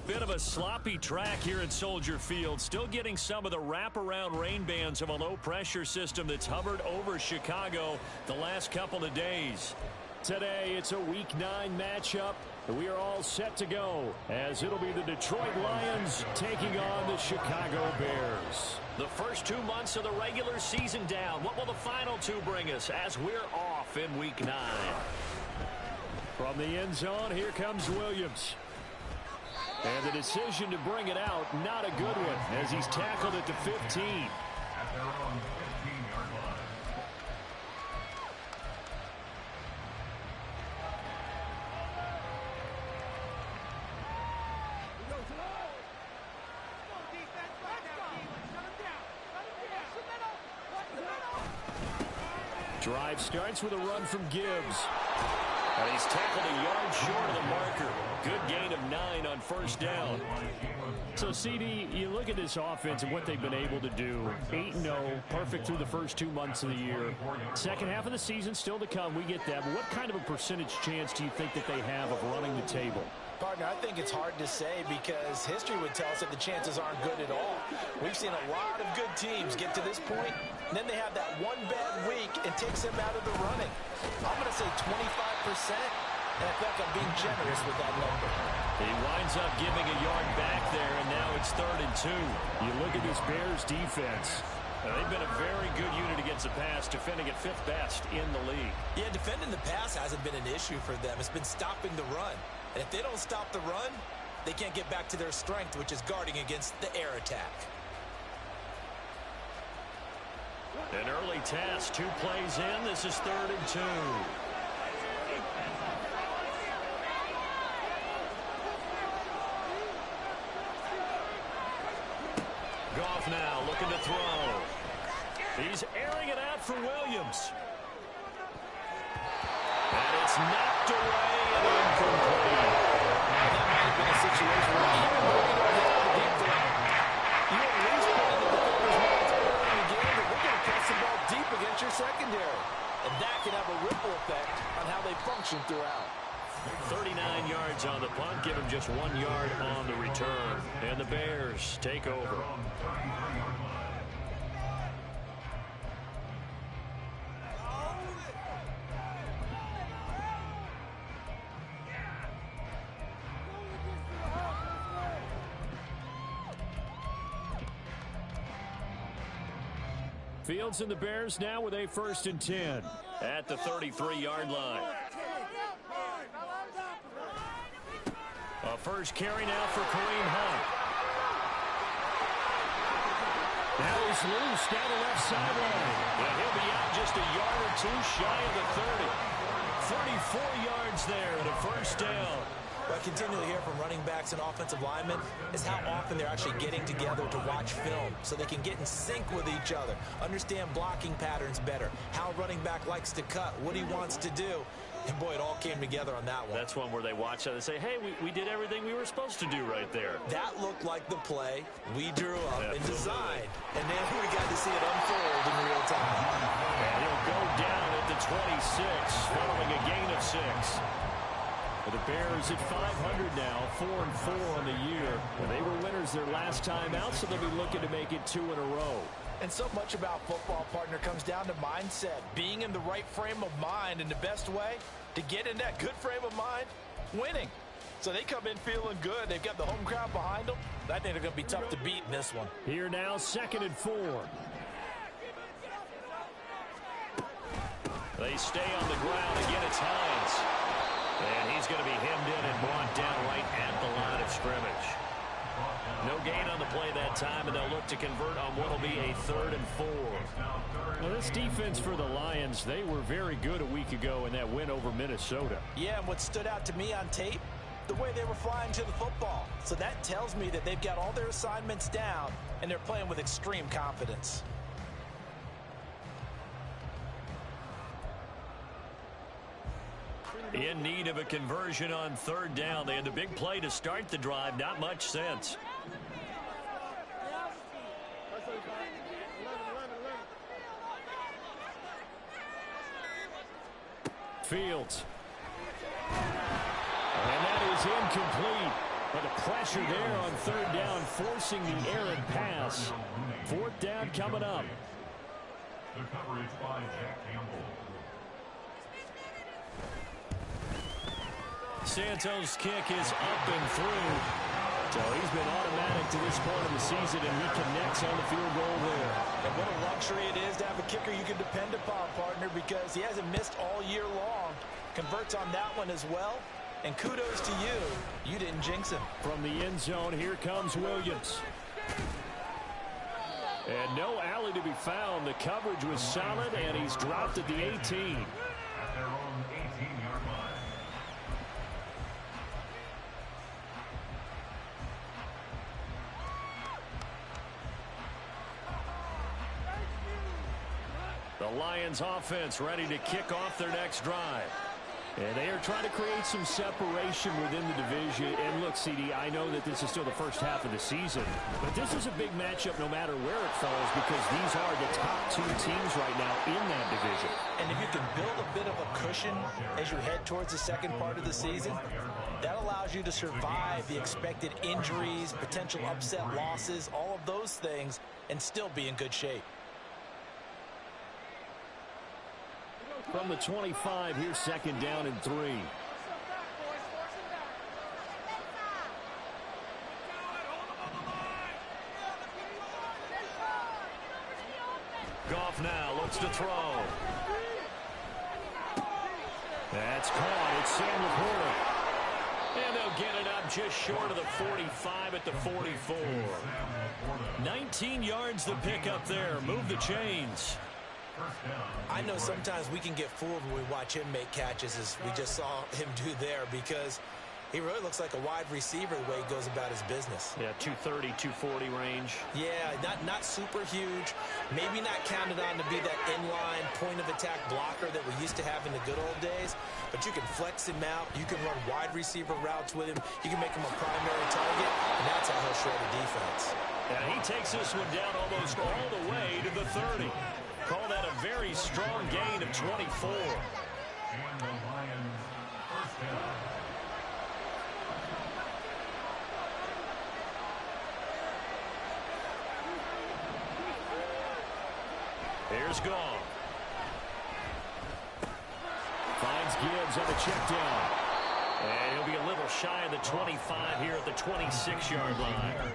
bit of a sloppy track here at Soldier Field. Still getting some of the wraparound rain bands of a low-pressure system that's hovered over Chicago the last couple of days. Today, it's a Week 9 matchup. We are all set to go, as it'll be the Detroit Lions taking on the Chicago Bears. The first 2 months of the regular season down. What will the final two bring us as we're off in Week 9? From the end zone, here comes Williams. And the decision to bring it out, not a good one, as he's tackled at the 15. At their own 15-yard line. Drive starts with a run from Gibbs. And he's tackled a yard short of the marker. Good gain of 9 on first down. So, CD, you look at this offense and what they've been able to do. 8-0, perfect through the first 2 months of the year. Second half of the season still to come. We get that. But what kind of a percentage chance do you think that they have of running the table? Partner, I think it's hard to say because history would tell us that the chances aren't good at all. We've seen a lot of good teams get to this point, and then they have that one bad week and takes them out of the running. I'm going to say 25%, and I think I'm being generous with that number. He winds up giving a yard back there, and now it's 3rd and 2. You look at this Bears defense. They've been a very good unit against the pass, defending at 5th best in the league. Yeah, defending the pass hasn't been an issue for them. It's been stopping the run. And if they don't stop the run, they can't get back to their strength, which is guarding against the air attack. An early test, 2 plays in. This is 3rd and 2. Goff now looking to throw. He's airing it out for Williams. And it's knocked away and incomplete. And that might have been a situation where even though you don't have the deep threat, you at least put in the defender's minds early in the game that we're going to press the ball deep against your secondary. And that can have a ripple effect on how they function throughout. 39 yards on the punt, give him just 1 yard on the return. And the Bears take over. Fields and the Bears now with a 1st and 10 at the 33-yard line. A first carry now for Kareem Hunt. Now he's loose down the left sideline. And he'll be out just a yard or 2 shy of the 30. 34 yards there and a 1st down. What I continually hear from running backs and offensive linemen is how often they're actually getting together to watch film so they can get in sync with each other, understand blocking patterns better, how a running back likes to cut, what he wants to do. And, boy, it all came together on that one. That's one where they watch that and say, hey, we did everything we were supposed to do right there. That looked like the play we drew up and designed. And then we got to see it unfold in real time. And he'll go down at the 26 following a gain of 6. The Bears at 500 now, 4-4 on the year. And they were winners their last time out, so they'll be looking to make it 2 in a row. And so much about football, partner, comes down to mindset. Being in the right frame of mind, and the best way to get in that good frame of mind, winning. So they come in feeling good. They've got the home crowd behind them. I think they're going to be tough to beat in this one. Here now, 2nd and 4. They stay on the ground. Again, it's Hines. And he's going to be hemmed in and brought down right at the line of scrimmage. No gain on the play that time, and they'll look to convert on what will be a 3rd and 4. Now, this defense for the Lions, they were very good a week ago in that win over Minnesota. Yeah, and what stood out to me on tape, the way they were flying to the football. So that tells me that they've got all their assignments down, and they're playing with extreme confidence. In need of a conversion on 3rd down. They had the big play to start the drive. Not much sense. Fields. And that is incomplete. But the pressure there on third down, forcing the errant pass. Fourth down coming up. The coverage by Jack Campbell. Santos' kick is up and through. So he's been automatic to this point of the season, and he connects on the field goal there. And what a luxury it is to have a kicker you can depend upon, partner, because he hasn't missed all year long. Converts on that one as well. And kudos to you. You didn't jinx him. From the end zone, here comes Williams. And no alley to be found. The coverage was solid, and he's dropped at the 18. At their own 18-yard line. The Lions offense ready to kick off their next drive. And they are trying to create some separation within the division. And look, CD, I know that this is still the first half of the season, but this is a big matchup no matter where it falls, because these are the top two teams right now in that division. And if you can build a bit of a cushion as you head towards the second part of the season, that allows you to survive the expected injuries, potential upset losses, all of those things, and still be in good shape. From the 25, here's second down and 3. Goff now looks to throw. That's caught. It's Sam LaPorta. And they'll get it up just short of the 45 at the 44. 19 yards the pickup there. Move the chains. I know sometimes we can get fooled when we watch him make catches, as we just saw him do there, because he really looks like a wide receiver the way he goes about his business. Yeah, 230, 240 range. Yeah, not super huge. Maybe not counted on to be that inline point-of-attack blocker that we used to have in the good old days, but you can flex him out. You can run wide receiver routes with him. You can make him a primary target, and that's how he'll shred the defense. And he takes this one down almost all the way to the 30. Call that a very strong gain of 24. And the Lions first down. Here's Goff. Finds Gibbs on the check down. And he'll be a little shy of the 25 here at the 26-yard line.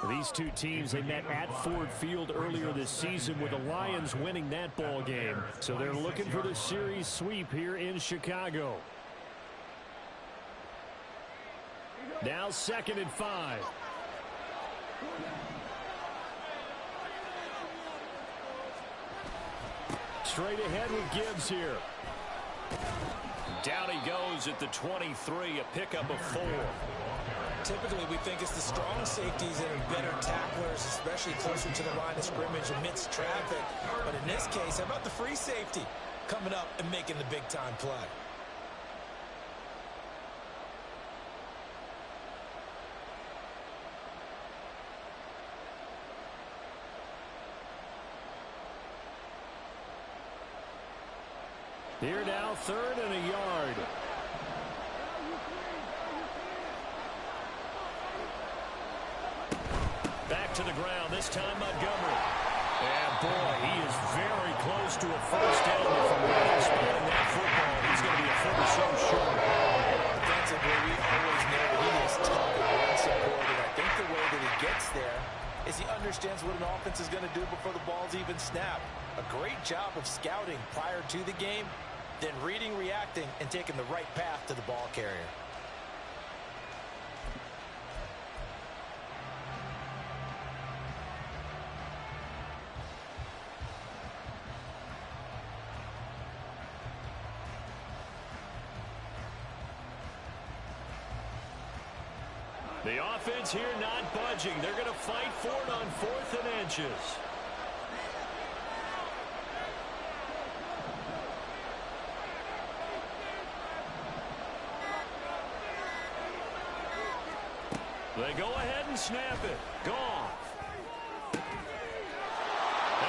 These two teams, they met at Ford Field earlier this season with the Lions winning that ball game. So they're looking for the series sweep here in Chicago. Now 2nd and 5. Straight ahead with Gibbs here. Down he goes at the 23, a pickup of 4. Typically, we think it's the strong safeties that are better tacklers, especially closer to the line of scrimmage amidst traffic. But in this case, how about the free safety coming up and making the big-time play? Here now, 3rd and a yard. Back to the ground, this time Montgomery. And boy, he is very close to a first down. From where he's spotting that football, he's going to be a foot or so short. Defensively, we always know that he is tough and run support, and I think the way that he gets there is he understands what an offense is going to do before the ball's even snapped. A great job of scouting prior to the game, then reading, reacting, and taking the right path to the ball carrier. The offense here not budging. They're going to fight for it on 4th and inches. They go ahead and snap it. Goff.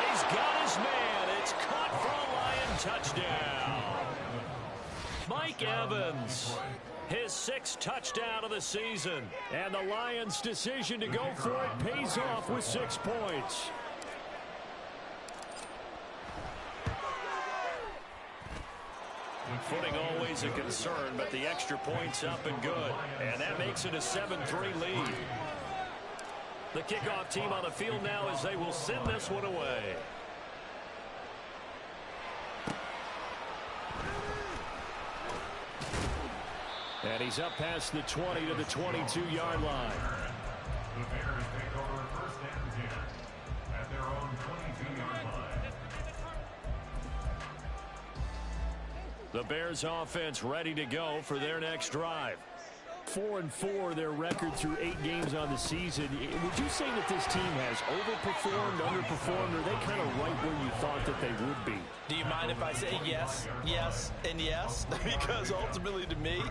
He's got his man. It's caught for a Lion touchdown. Mike Evans His 6th touchdown of the season. And the Lions' decision to go for it pays off with 6 points. Footing always a concern, but the extra point's up and good. And that makes it a 7-3 lead. The kickoff team on the field now as they will send this one away. And he's up past the 20 to the 22-yard line. The Bears take over 1st and 10 at their own 22-yard line. The Bears offense ready to go for their next drive. 4-4 their record through 8 games on the season. Would you say that this team has overperformed, underperformed, or are they kind of right where you thought that they would be? Do you mind if I say yes, yes, and yes? Because ultimately to me,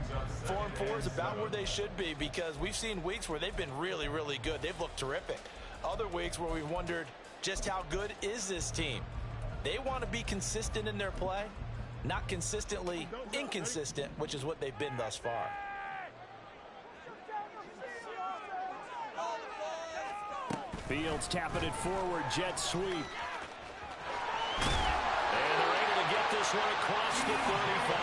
4-4 is about where they should be, because we've seen weeks where they've been really, really good. They've looked terrific. Other weeks where we've wondered just how good is this team. They want to be consistent in their play, not consistently inconsistent, which is what they've been thus far. Fields tapping it forward, jet sweep. And they're able to get this one across the 35.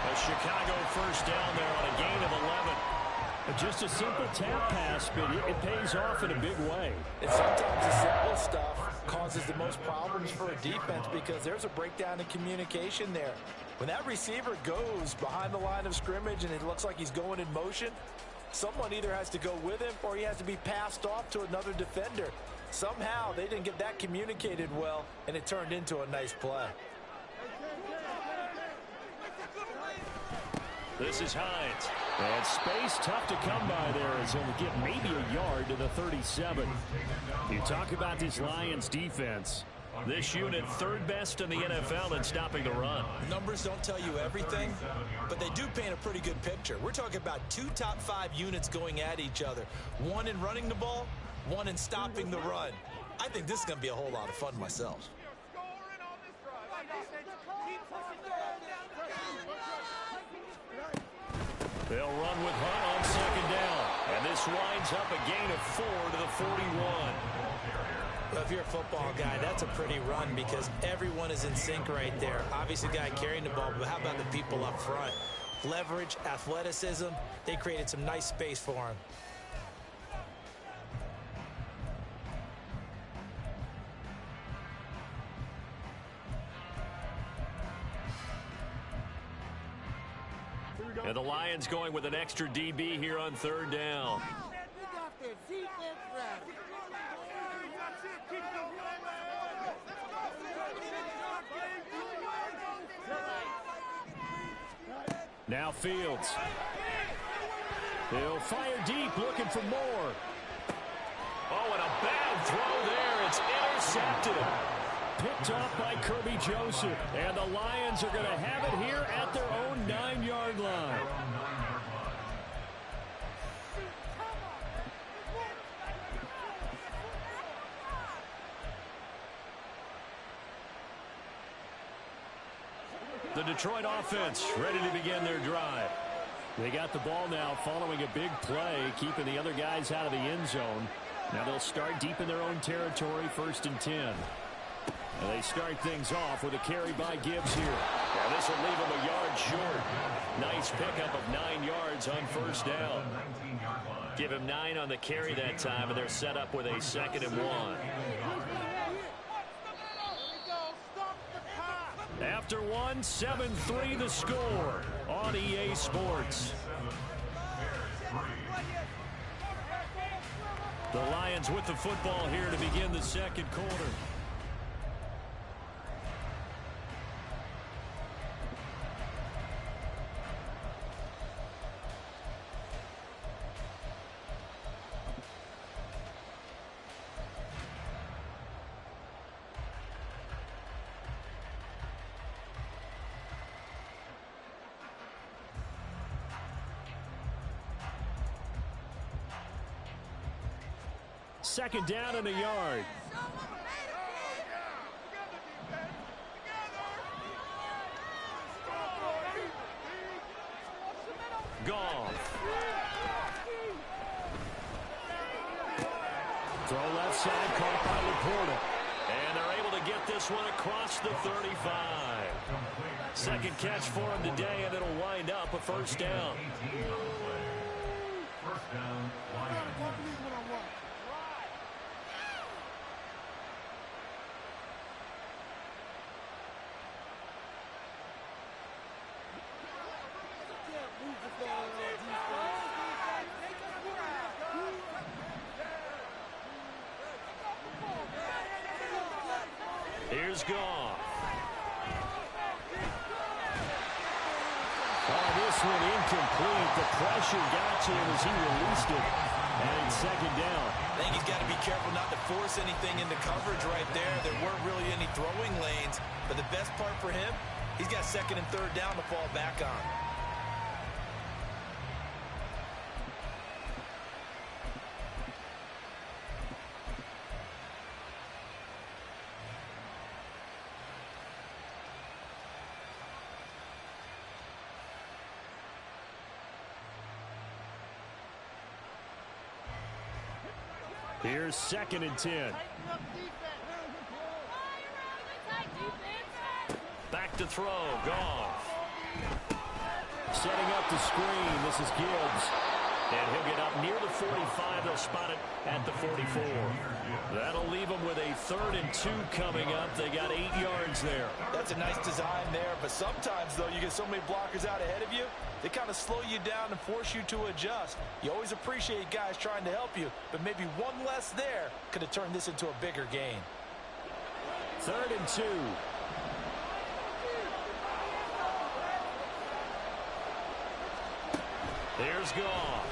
A Chicago 1st down there on a gain of 11. Just a simple tap pass, but it pays off in a big way. And sometimes the simple stuff causes the most problems for a defense because there's a breakdown in communication there. When that receiver goes behind the line of scrimmage and it looks like he's going in motion, someone either has to go with him or he has to be passed off to another defender. Somehow they didn't get that communicated well, and it turned into a nice play. This is Hines. And space tough to come by there as he'll get maybe a yard to the 37. You talk about this Lions defense. This unit 3rd best in the NFL in stopping the run. Numbers don't tell you everything, but they do paint a pretty good picture. We're talking about 2 top 5 units going at each other. One in running the ball, one in stopping the run. I think this is going to be a whole lot of fun myself. They'll run with Hunt on 2nd down. And this winds up a gain of 4 to the 41. Well, if you're a football guy, that's a pretty run because everyone is in sync right there. Obviously, the guy carrying the ball, but how about the people up front? Leverage, athleticism, they created some nice space for him. And the Lions going with an extra DB here on 3rd down. Now Fields. He'll fire deep, looking for more. Oh, and a bad throw there. It's intercepted. Picked off by Kirby Joseph. And the Lions are going to have it here at their own 9-yard line. The Detroit offense ready to begin their drive. They got the ball now following a big play, keeping the other guys out of the end zone. Now they'll start deep in their own territory, 1st and 10. And they start things off with a carry by Gibbs here. Now this will leave him a yard short. Nice pickup of 9 yards on 1st down. Give him 9 on the carry that time, and they're set up with a 2nd and 1. After 1, 7-3 the score on EA Sports. The Lions with the football here to begin the 2nd quarter. Second down and a yard. inside, caught by Laporta. And they're able to get this one across the 35. Second catch for him today, and it'll wind up a first down. First down, Lions. Here's Goff. Oh, this one incomplete. The pressure got to him as he released it. And it's second down. I think he's got to be careful not to force anything into coverage right there. There weren't really any throwing lanes. But the best part for him, he's got second and third down to fall back on. Here's second and 10. Back to throw. Goff. Setting up the screen. This is Gibbs. And he'll get up near the 45. They'll spot it at the 44. That'll leave them with a 3rd and 2 coming up. They got 8 yards there. That's a nice design there. But sometimes, though, you get so many blockers out ahead of you, they kind of slow you down and force you to adjust. You always appreciate guys trying to help you, but maybe one less there could have turned this into a bigger gain. 3rd and 2. Here's Goff.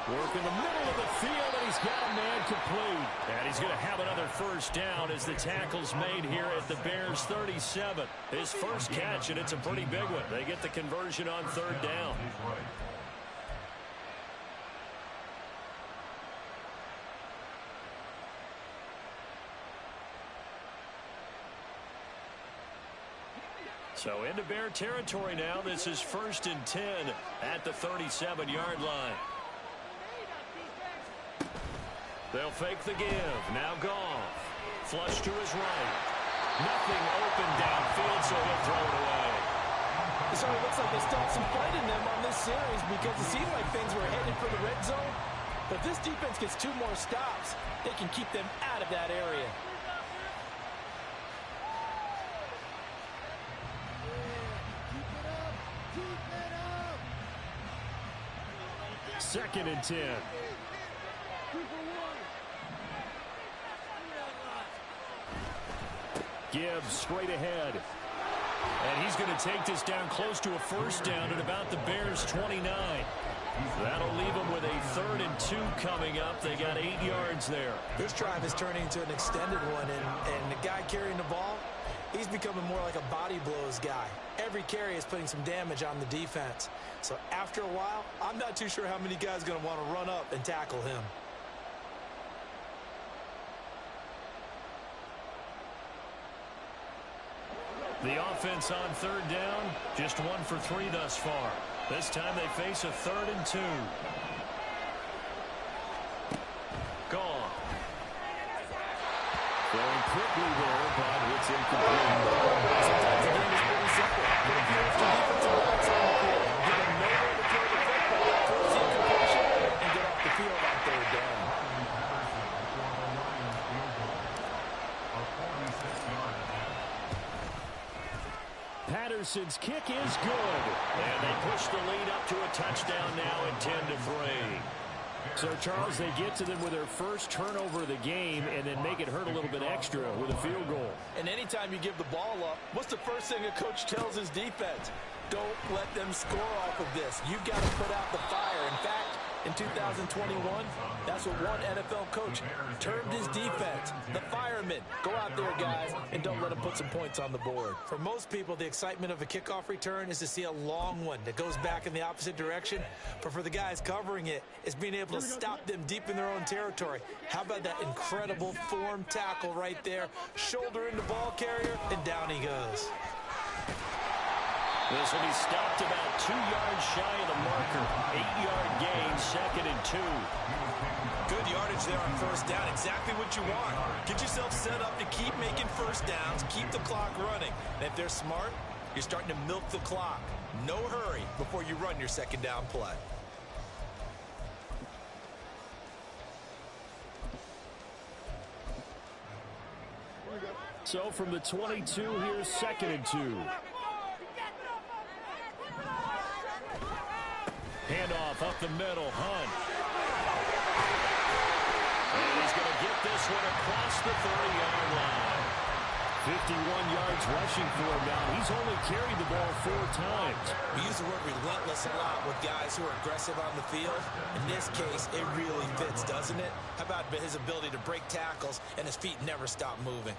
Work in the middle of the field, and he's got a man complete. And he's going to have another first down as the tackle's made here at the Bears' 37. His first catch, and it's a pretty big one. They get the conversion on 3rd down. So into Bear territory now. This is 1st and 10 at the 37-yard line. They'll fake the give. Now Goff. Flush to his right. Nothing open downfield, so he'll throw it away. It certainly looks like they still have some fight in them on this series because it seemed like things were headed for the red zone. But if this defense gets 2 more stops, they can keep them out of that area. Second and 10. Gibbs straight ahead. And he's going to take this down close to a first down at about the Bears' 29. That'll leave them with a 3rd and 2 coming up. They got 8 yards there. This drive is turning into an extended one, and the guy carrying the ball, he's becoming more like a body blows guy. Every carry is putting some damage on the defense. So after a while, I'm not too sure how many guys are going to want to run up and tackle him. The offense on 3rd down, just 1 for 3 thus far. This time they face a 3rd and 2. Gone. Going quickly there, but it's incomplete. Sometimes the game is pretty simple. Put a few extra defensive backs on the field, give them nowhere to throw the football, force the incompletion, and get off the field on 3rd down. Patterson's kick is good. And they push the lead up to a touchdown now at 10-3. So, Charles, they get to them with their first turnover of the game and then make it hurt a little bit extra with a field goal. And anytime you give the ball up, what's the first thing a coach tells his defense? Don't let them score off of this. You've got to put out the fire. In fact, in 2021, that's what one NFL coach termed his defense, the firemen. Go out there, guys, and don't let them put some points on the board. For most people, the excitement of a kickoff return is to see a long one that goes back in the opposite direction. But for the guys covering it, it's being able to stop them deep in their own territory. How about that incredible form tackle right there? Shoulder in the ball carrier, and down he goes. This will be stopped about 2 yards shy of the marker. 8-yard gain, 2nd and 2. Good yardage there on first down. Exactly what you want. Get yourself set up to keep making first downs, keep the clock running. And if they're smart, you're starting to milk the clock. No hurry before you run your second down play. So from the 22, here's 2nd and 2. Handoff up the middle, Hunt. And he's going to get this one across the 30-yard line. 51 yards rushing for him now. He's only carried the ball 4 times. We use the word relentless a lot with guys who are aggressive on the field. In this case, it really fits, doesn't it? How about his ability to break tackles and his feet never stop moving?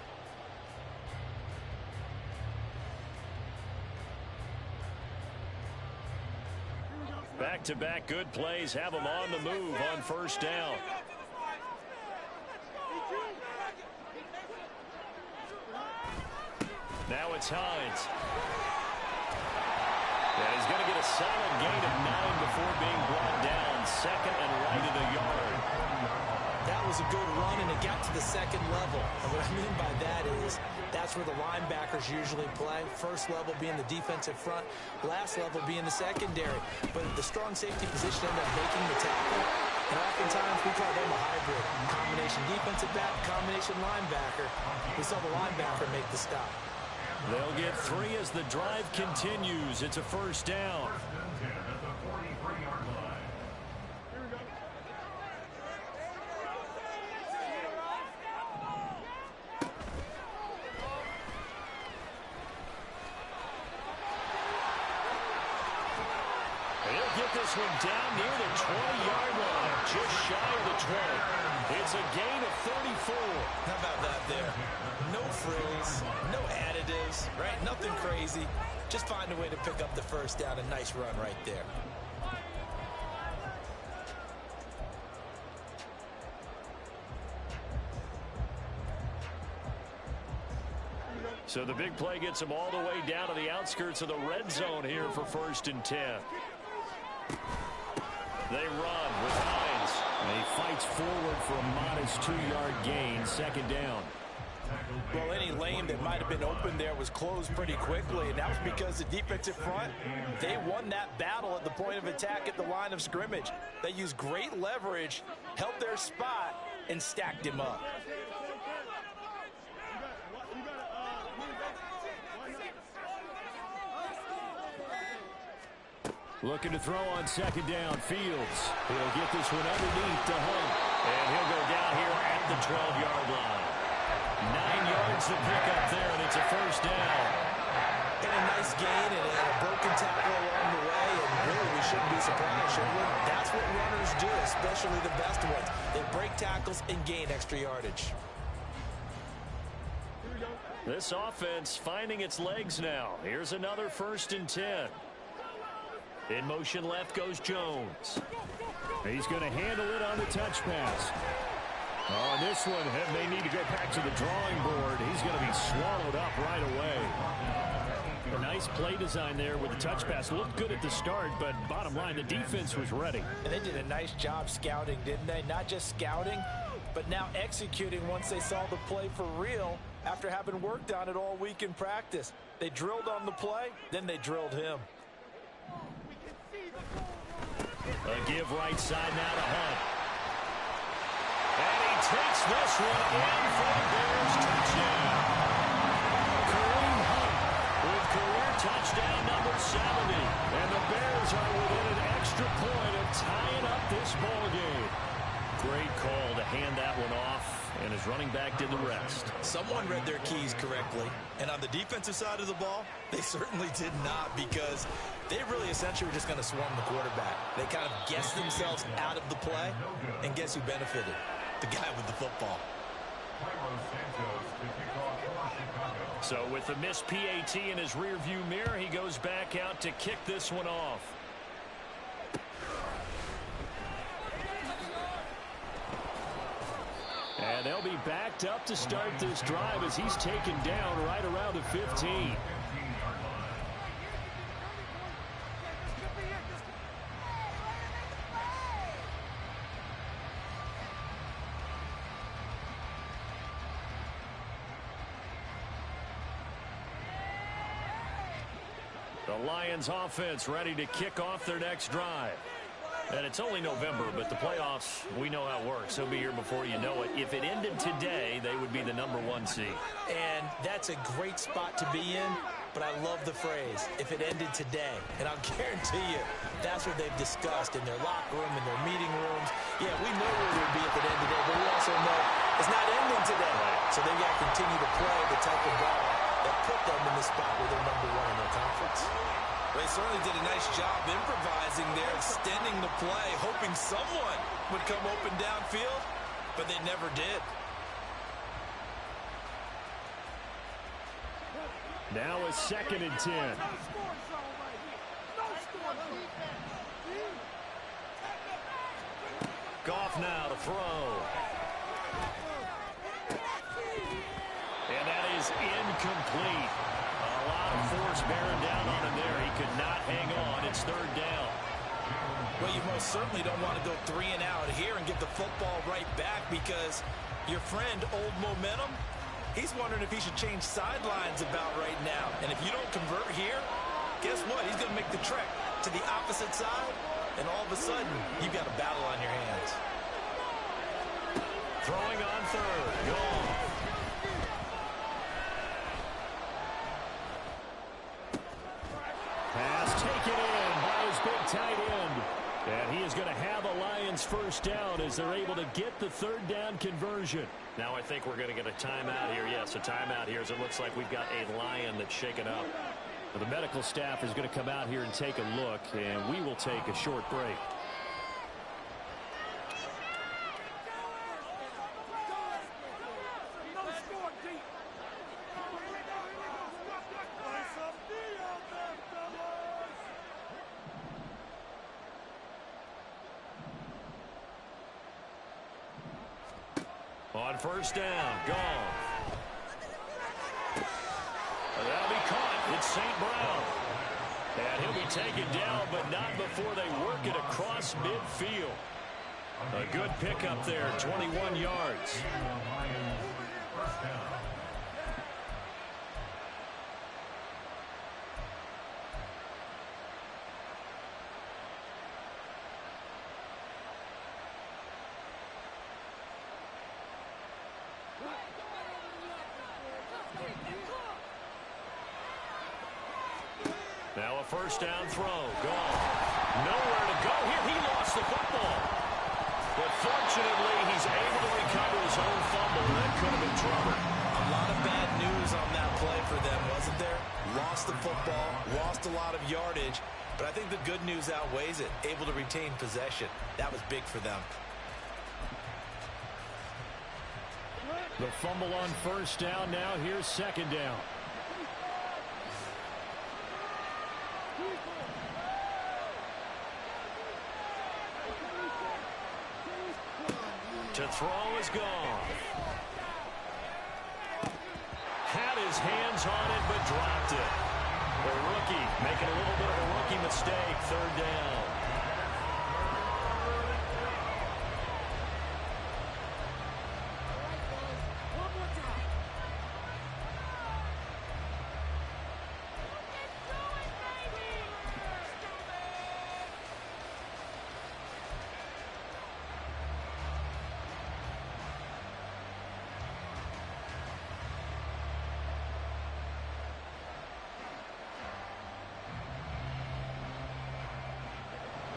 Back-to-back good plays have him on the move on first down. Now it's Hines. And he's going to get a solid gain of 9 before being brought down. 2nd and right of the yard. That was a good run, and it got to the second level. And what I mean by that is that's where the linebackers usually play. First level being the defensive front, last level being the secondary. But the strong safety position ended up making the tackle. And oftentimes we call them a hybrid. Combination defensive back, combination linebacker. We saw the linebacker make the stop. They'll get 3 as the drive continues. It's a first down. He'll get this one down near the 20-yard line, just shy of the 20. It's a gain of 34. How about that there? No frills, no additives, right? Nothing crazy. Just find a way to pick up the first down. A nice run right there. So the big play gets him all the way down to the outskirts of the red zone here for 1st and 10. They run with Hines. And he fights forward for a modest 2-yard gain, 2nd down. Well, any lane that might have been open there was closed pretty quickly, and that was because the defensive front, they won that battle at the point of attack at the line of scrimmage. They used great leverage, held their spot, and stacked him up. Looking to throw on 2nd down. Fields. He'll get this one underneath to Hunt. And he'll go down here at the 12-yard line. 9 yards to pick up there, and it's a first down. And a nice gain and a broken tackle along the way, and really we shouldn't be surprised, should we? That's what runners do, especially the best ones. They break tackles and gain extra yardage. This offense finding its legs now. Here's another 1st and 10. In motion left goes Jones. He's going to handle it on the touch pass. On this one, they need to go back to the drawing board. He's going to be swallowed up right away. A nice play design there with the touch pass. Looked good at the start, but bottom line, the defense was ready. And they did a nice job scouting, didn't they? Not just scouting, but now executing once they saw the play for real after having worked on it all week in practice. They drilled on the play, then they drilled him. A give right side now to Hunt. And he takes this one in for the Bears touchdown. Kareem Hunt with career touchdown number 70. And the Bears are within an extra point of tying up this ball game. Great call to hand that one off, and his running back did the rest. Someone read their keys correctly, and on the defensive side of the ball, they certainly did not, because they really essentially were just going to swarm the quarterback. They kind of guessed themselves out of the play, and guess who benefited? The guy with the football. So with the missed PAT in his rearview mirror, he goes back out to kick this one off. And they'll be backed up to start this drive as he's taken down right around the 15. The Lions offense ready to kick off their next drive. And it's only November, but the playoffs, we know how it works. They'll be here before you know it. If it ended today, they would be the #1 seed. And that's a great spot to be in, but I love the phrase, if it ended today. And I'll guarantee you, that's what they've discussed in their locker room, in their meeting rooms. Yeah, we know where we'd be if it ended today, but we also know it's not ending today. So they've got to continue to play the type of ball that put them in the spot where they're #1 in their conference. They certainly did a nice job improvising there, extending the play, hoping someone would come open downfield, but they never did. Now a 2nd and 10. Goff now to throw. And that is incomplete. A lot of force bearing down on him there. He could not hang on. It's 3rd down. Well, you most certainly don't want to go 3 and out here and get the football right back because your friend, Old Momentum, he's wondering if he should change sidelines about right now. And if you don't convert here, guess what? He's going to make the trek to the opposite side, and all of a sudden, you've got a battle on your hands. Throwing on 3rd. Gone. Pass taken in by his big tight end. And he is going to have a Lions 1st down as they're able to get the 3rd down conversion. Now I think we're going to get a timeout here. Yes, a timeout here as it looks like we've got a Lion that's shaken up. Now, the medical staff is going to come out here and take a look, and we will take a short break. On 1st down, gone. That'll be caught. It's St. Brown. And he'll be taken down, but not before they work it across midfield. A good pickup there, 21 yards. First down. Now a 1st down throw. Gone. Nowhere to go here. He lost the football. But fortunately, he's able to recover his own fumble. That could have been trouble. A lot of bad news on that play for them, wasn't there? Lost the football, lost a lot of yardage, but I think the good news outweighs it. Able to retain possession. That was big for them. The fumble on 1st down. Now here's 2nd down. To throw is gone. Had his hands on it, but dropped it. The rookie making a little bit of a rookie mistake. 3rd down.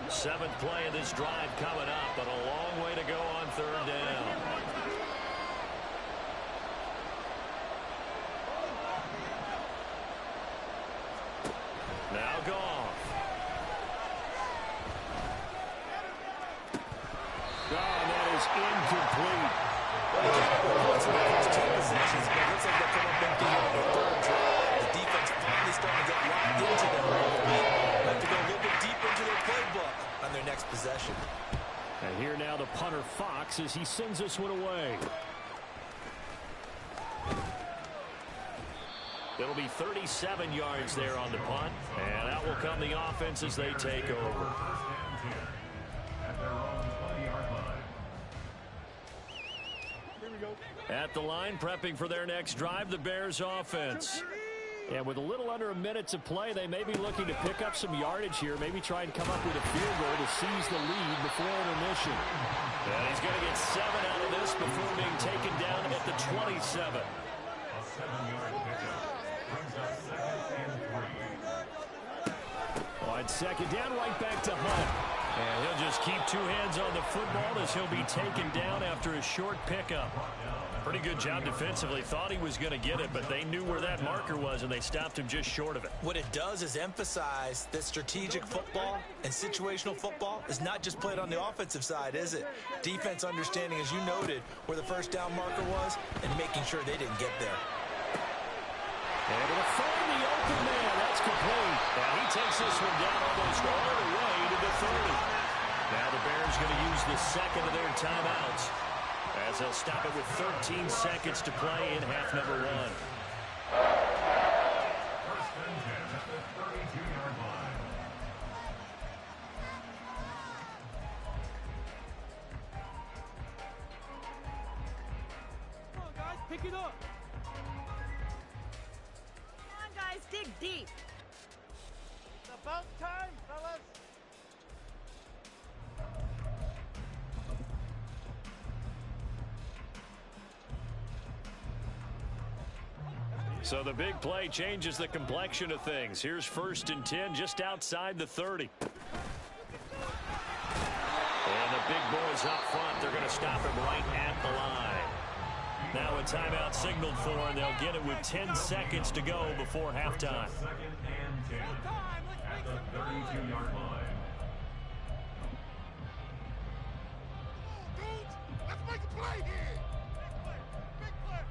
Seventh play of this drive coming up, but a long way to go on 3rd down. Now Goff. Gone. That is incomplete. Points in the first 2 possessions, but it looks like they'll come up empty here on the 3rd drive. The defense finally starting to get locked into them a little bit. Have to go a little bit deeper into their playbook on their next possession. And here now the punter Fox as he sends this one away. It'll be 37 yards there on the punt, and out will come the offense as they take over. At their own 20-yard line. At the line, prepping for their next drive, the Bears offense. And with a little under a minute to play, they may be looking to pick up some yardage here, maybe try and come up with a field goal to seize the lead before intermission. And he's going to get 7 out of this before being taken down at the 27. A 7-yard pickup brings up 2nd and 3. On 2nd down, right back to Hunt. And he'll just keep 2 hands on the football as he'll be taken down after a short pickup. Pretty good job defensively. Thought he was going to get it, but they knew where that marker was, and they stopped him just short of it. What it does is emphasize that strategic football and situational football is not just played on the offensive side, is it? Defense understanding, as you noted, where the first down marker was and making sure they didn't get there. And to find the open man. That's complete. And he takes this one down almost all the way to the 30. Now the Bears going to use the second of their timeouts, as they'll stop it with 13 seconds to play in half number 1. 1st and 10 at the 32-yard line. Come on, guys, pick it up. Come on, guys, dig deep. It's about time, fellas. So the big play changes the complexion of things. Here's 1st and 10 just outside the 30. And the big boys up front, they're going to stop him right at the line. Now a timeout signaled for, and they'll get it with 10 seconds to go before halftime. 2nd and 10 at the 32-yard line. Dudes, let's make a play here. Big play.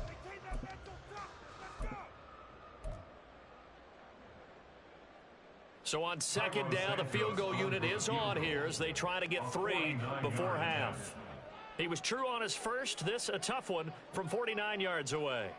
Maintain that mental toughness. Let's go. So on 2nd down, the field goal unit is on here as they try to get 3 before half. He was true on his first. This a tough one from 49 yards away.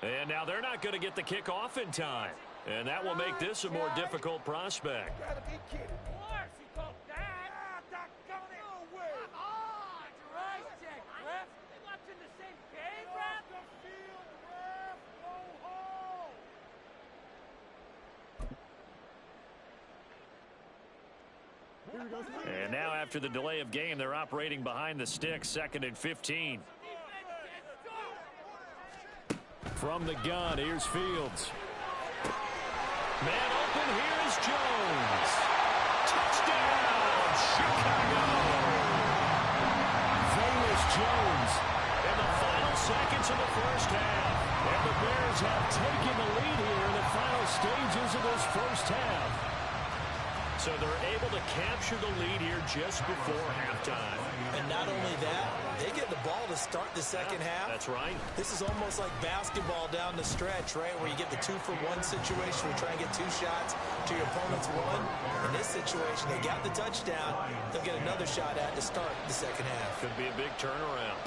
And now they're not going to get the kickoff in time. And that will make this a more difficult prospect. Gotta be kidding. Of course he called that. Doggone it. No way. Come on. Your eyes check, ref. They watching the same game, ref? The field, ref. Go home. And now after the delay of game, they're operating behind the sticks, 2nd and 15. From the gun, here's Fields. Man open, here is Jones. Touchdown, Chicago. Velus Jones in the final seconds of the first half. And the Bears have taken the lead here in the final stages of this first half. So they're able to capture the lead here just before halftime. And not only that, they get the ball to start the second half. That's right. This is almost like basketball down the stretch, right, where you get the 2-for-1 situation. We try and get 2 shots to your opponent's 1. In this situation, they got the touchdown. They'll get another shot at to start the second half. Could be a big turnaround.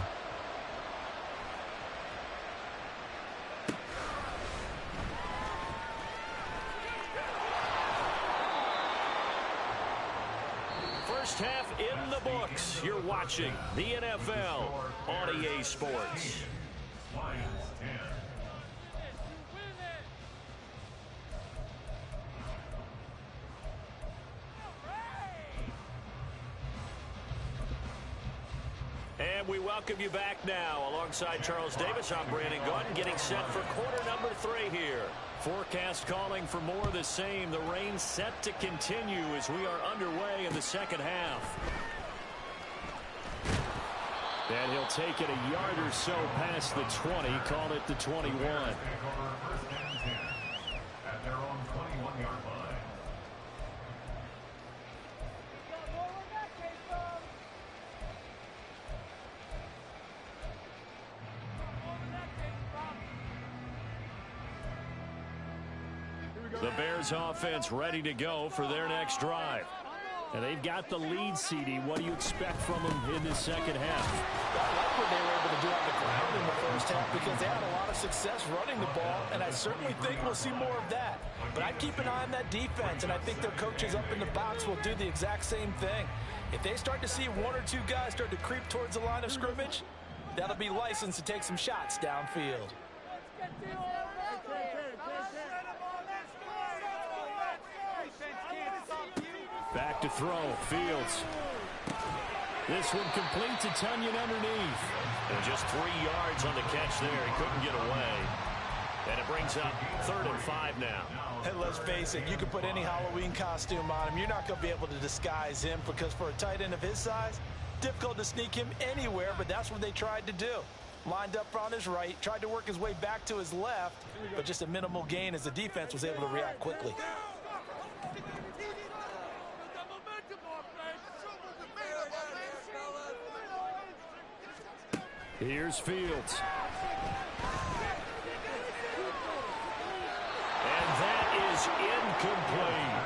First half in the books. You're watching the NFL on EA Sports. Lions 10. And we welcome you back now. Alongside Charles Davis, I'm Brandon Gordon, getting set for quarter number 3 here. Forecast calling for more of the same. The rain set to continue as we are underway in the second half. And he'll take it a yard or so past the 20, call it the 21. Take over 1st and 10 at their own 21-yard line. The Bears offense ready to go for their next drive. And they've got the lead, CD. What do you expect from them in this second half? I like what they were able to do on the ground in the first half because they had a lot of success running the ball, and I certainly think we'll see more of that. But I'd keep an eye on that defense, and I think their coaches up in the box will do the exact same thing. If they start to see one or two guys start to creep towards the line of scrimmage, that'll be licensed to take some shots downfield. Back to throw, Fields. This one complete to Tunyon underneath. And just 3 yards on the catch there. He couldn't get away. And it brings up 3rd and 5 now. And let's face it, you can put any Halloween costume on him. You're not going to be able to disguise him because for a tight end of his size, difficult to sneak him anywhere, but that's what they tried to do. Lined up on his right, tried to work his way back to his left, but just a minimal gain as the defense was able to react quickly. Here's Fields. And that is incomplete.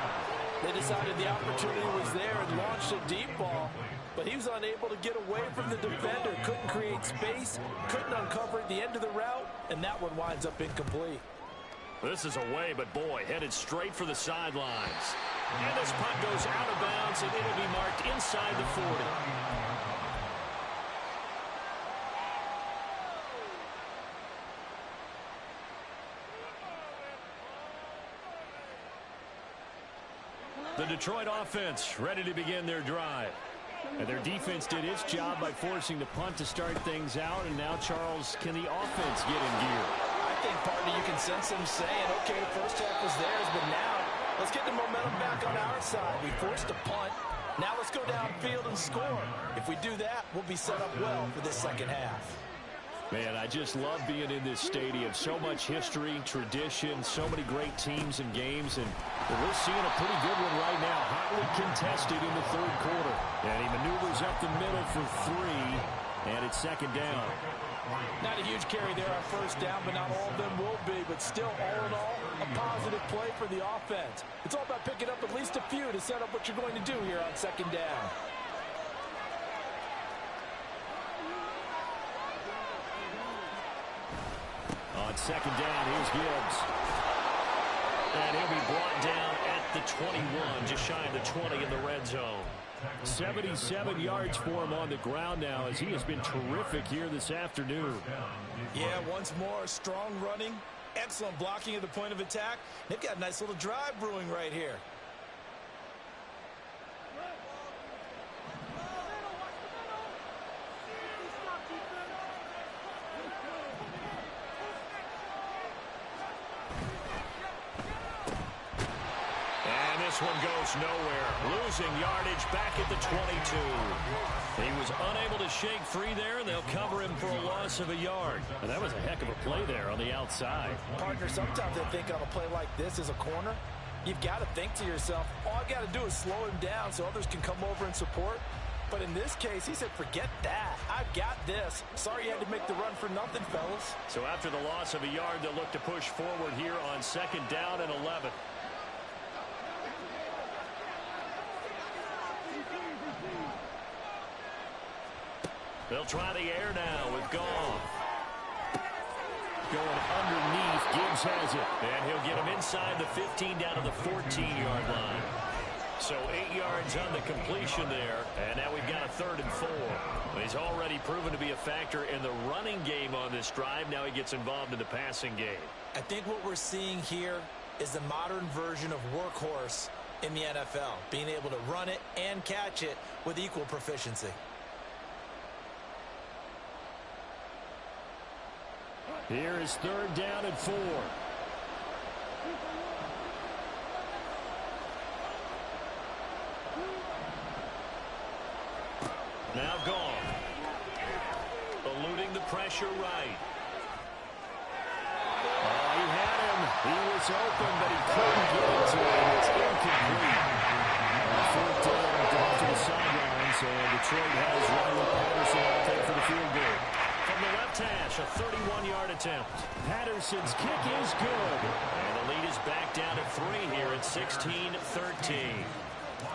They decided the opportunity was there and launched a deep ball, but he was unable to get away from the defender, couldn't create space, couldn't uncover at the end of the route, and that one winds up incomplete. This is away, but boy, headed straight for the sidelines. And this punt goes out of bounds, and it'll be marked inside the 40. The Detroit offense ready to begin their drive. And their defense did its job by forcing the punt to start things out. And now, Charles, can the offense get in gear? I think, partner, you can sense them saying, okay, the first half was theirs, but now let's get the momentum back on our side. We forced a punt. Now let's go downfield and score. If we do that, we'll be set up well for this second half. Man, I just love being in this stadium. So much history, tradition, so many great teams and games, and we're seeing a pretty good one right now. Hotly contested in the 3rd quarter. And he maneuvers up the middle for 3, and it's 2nd down. Not a huge carry there on first down, but not all of them will be. But still, all in all, a positive play for the offense. It's all about picking up at least a few to set up what you're going to do here on 2nd down. On 2nd down, here's Gibbs. And he'll be brought down at the 21, just shy of the 20 in the red zone. 77 yards for him on the ground now as he has been terrific here this afternoon. Yeah, once more, strong running, excellent blocking at the point of attack. They've got a nice little drive brewing right here. This one goes nowhere. Losing yardage back at the 22. He was unable to shake free there, and they'll cover him for a loss of a yard. And that was a heck of a play there on the outside. Partner, sometimes I think on a play like this as a corner, you've got to think to yourself, all I got to do is slow him down so others can come over and support. But in this case, he said, forget that. I've got this. Sorry you had to make the run for nothing, fellas. So after the loss of a yard, they'll look to push forward here on 2nd down and 11. They'll try the air now with Goff. Going underneath, Gibbs has it. And he'll get him inside the 15 down to the 14-yard line. So 8 yards on the completion there. And now we've got a 3rd and 4. He's already proven to be a factor in the running game on this drive. Now he gets involved in the passing game. I think what we're seeing here is the modern version of workhorse in the NFL. Being able to run it and catch it with equal proficiency. Here is 3rd down and 4. Now Goff. Eluding the pressure right. Oh, he had him. He was open, but he couldn't get it to him. It's incomplete. On 4th down, Goff to the sidelines, and Detroit has Riley Patterson out there for the field goal. From the left hash, a 31-yard attempt. Patterson's kick is good. And the lead is back down to 3 here at 16-13.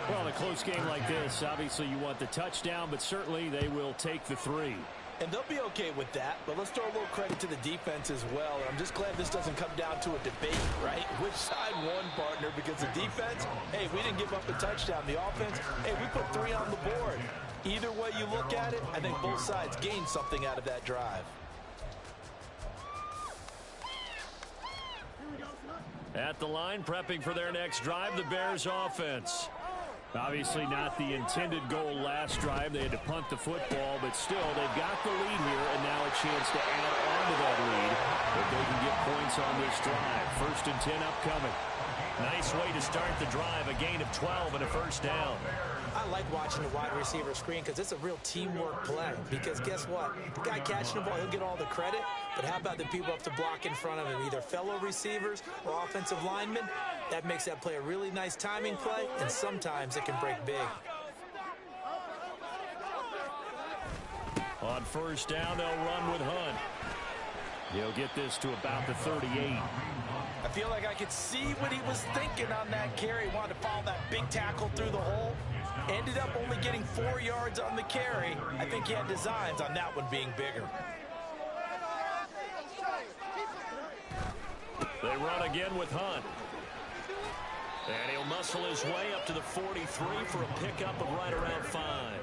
Well, in a close game like this, obviously you want the touchdown, but certainly they will take the 3. And they'll be okay with that, but let's throw a little credit to the defense as well. I'm just glad this doesn't come down to a debate, right? Which side won, partner? Because the defense, hey, we didn't give up a touchdown. The offense, hey, we put 3 on the board. Either way you look at it, I think both sides gained something out of that drive. At the line, prepping for their next drive, the Bears offense. Obviously not the intended goal last drive. They had to punt the football, but still, they've got the lead here, and now a chance to add on to that lead if they can get points on this drive. 1st and 10 upcoming. Nice way to start the drive, a gain of 12 and a first down. I like watching the wide receiver screen because it's a real teamwork play. Because guess what? The guy catching the ball, he'll get all the credit. But how about the people up to block in front of him, either fellow receivers or offensive linemen? That makes that play a really nice timing play, and sometimes it can break big. On first down, they'll run with Hunt. He'll get this to about the 38. I feel like I could see what he was thinking on that carry. He wanted to follow that big tackle through the hole. Ended up only getting 4 yards on the carry. I think he had designs on that one being bigger. They run again with Hunt. And he'll muscle his way up to the 43 for a pickup of right around 5.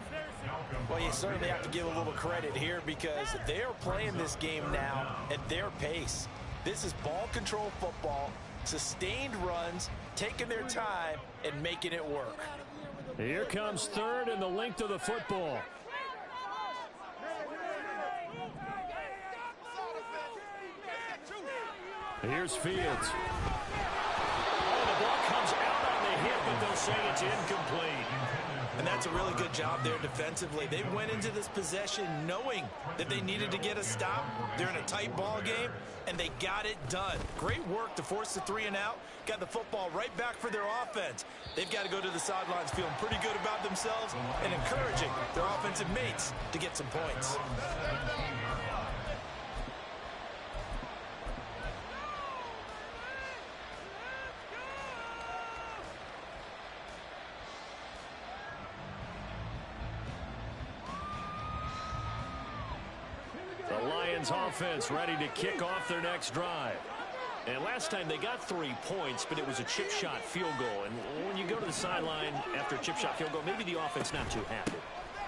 Well, you certainly have to give a little credit here because they're playing this game now at their pace. This is ball control football, sustained runs, taking their time, and making it work. Here comes 3rd and the length of the football. Here's Fields. Oh, the ball comes out on the hip, but they'll say it's incomplete. And that's a really good job there defensively. They went into this possession knowing that they needed to get a stop. They're in a tight ball game, and they got it done. Great work to force the 3 and out. Got the football right back for their offense. They've got to go to the sidelines feeling pretty good about themselves and encouraging their offensive mates to get some points. The Lions offense ready to kick off their next drive. And last time they got 3 points, but it was a chip shot field goal. And when you go to the sideline after a chip shot field goal, maybe the offense not too happy.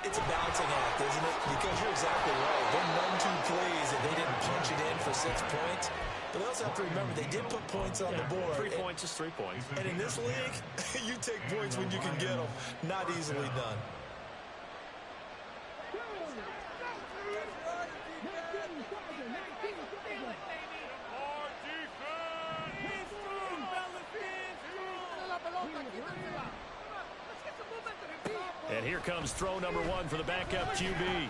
It's a balancing act, isn't it? Because you're exactly right. They're none too pleased that they didn't punch it in for 6 points. But they also have to remember they did put points on the board. 3 points is 3 points. And in this league, you take points when you can get them. Not easily done. And here comes throw number 1 for the backup QB.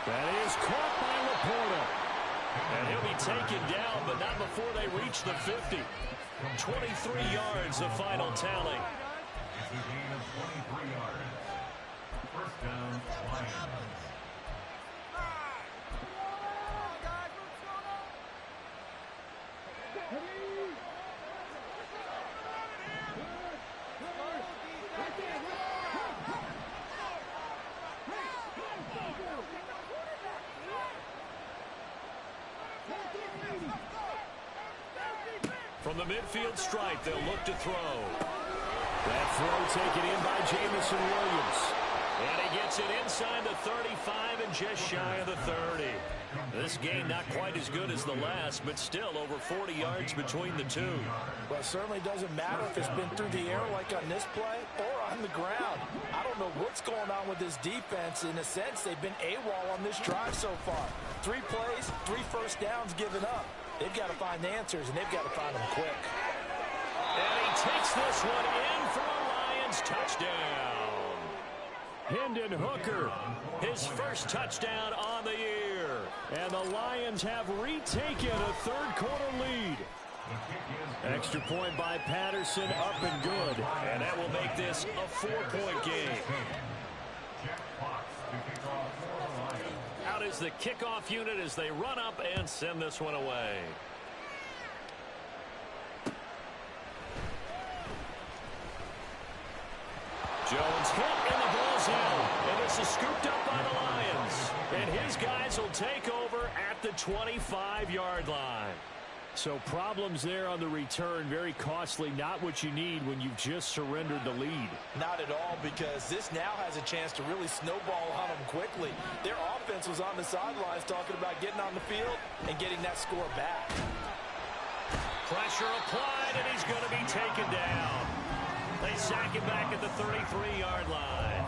That is caught by Laporta. And he'll be taken down, but not before they reach the 50. 23 yards, the final tally. It's a gain of 23 yards. First down, Lions. From the midfield stripe, they'll look to throw. That throw taken in by Jamison Williams. And he gets it inside the 35 and just shy of the 30. This game not quite as good as the last, but still over 40 yards between the two. Well, it certainly doesn't matter if it's been through the air like on this play or on the ground. I don't know what's going on with this defense. In a sense, they've been AWOL on this drive so far. 3 plays, 3 first downs given up. They've got to find the answers, and they've got to find them quick. And he takes this one in for a Lions touchdown. Hendon Hooker, his first touchdown on the year. And the Lions have retaken a 3rd quarter lead. Extra point by Patterson, up and good. And that will make this a 4-point game. Out is the kickoff unit as they run up and send this one away. Jones hit, and the ball's in. And this is scooped up by the Lions. And his guys will take over at the 25-yard line. So problems there on the return, very costly, not what you need when you've just surrendered the lead. Not at all, because this now has a chance to really snowball on them quickly. Their offense was on the sidelines talking about getting on the field and getting that score back. Pressure applied, and he's going to be taken down. They sack him back at the 33-yard line.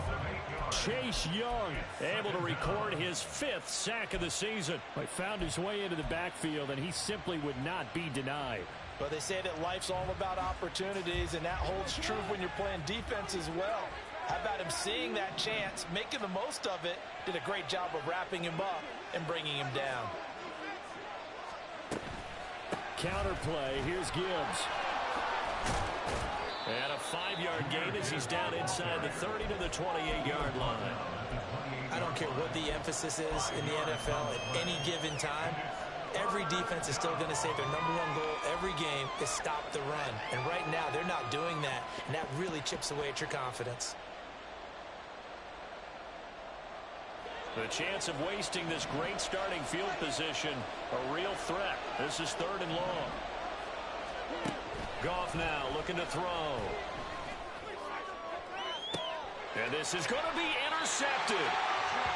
Chase Young able to record his 5th sack of the season. He found his way into the backfield, and he simply would not be denied. But they say that life's all about opportunities, and that holds true when you're playing defense as well. How about him seeing that chance, making the most of it, did a great job of wrapping him up and bringing him down. Counterplay, here's Gibbs. And a 5-yard gain as he's down inside the 30 to the 28-yard line. I don't care what the emphasis is in the NFL at any given time. Every defense is still going to say their #1 goal every game is stop the run. And right now, they're not doing that, and that really chips away at your confidence. The chance of wasting this great starting field position, a real threat. This is 3rd and long. Goff now looking to throw. And this is going to be intercepted.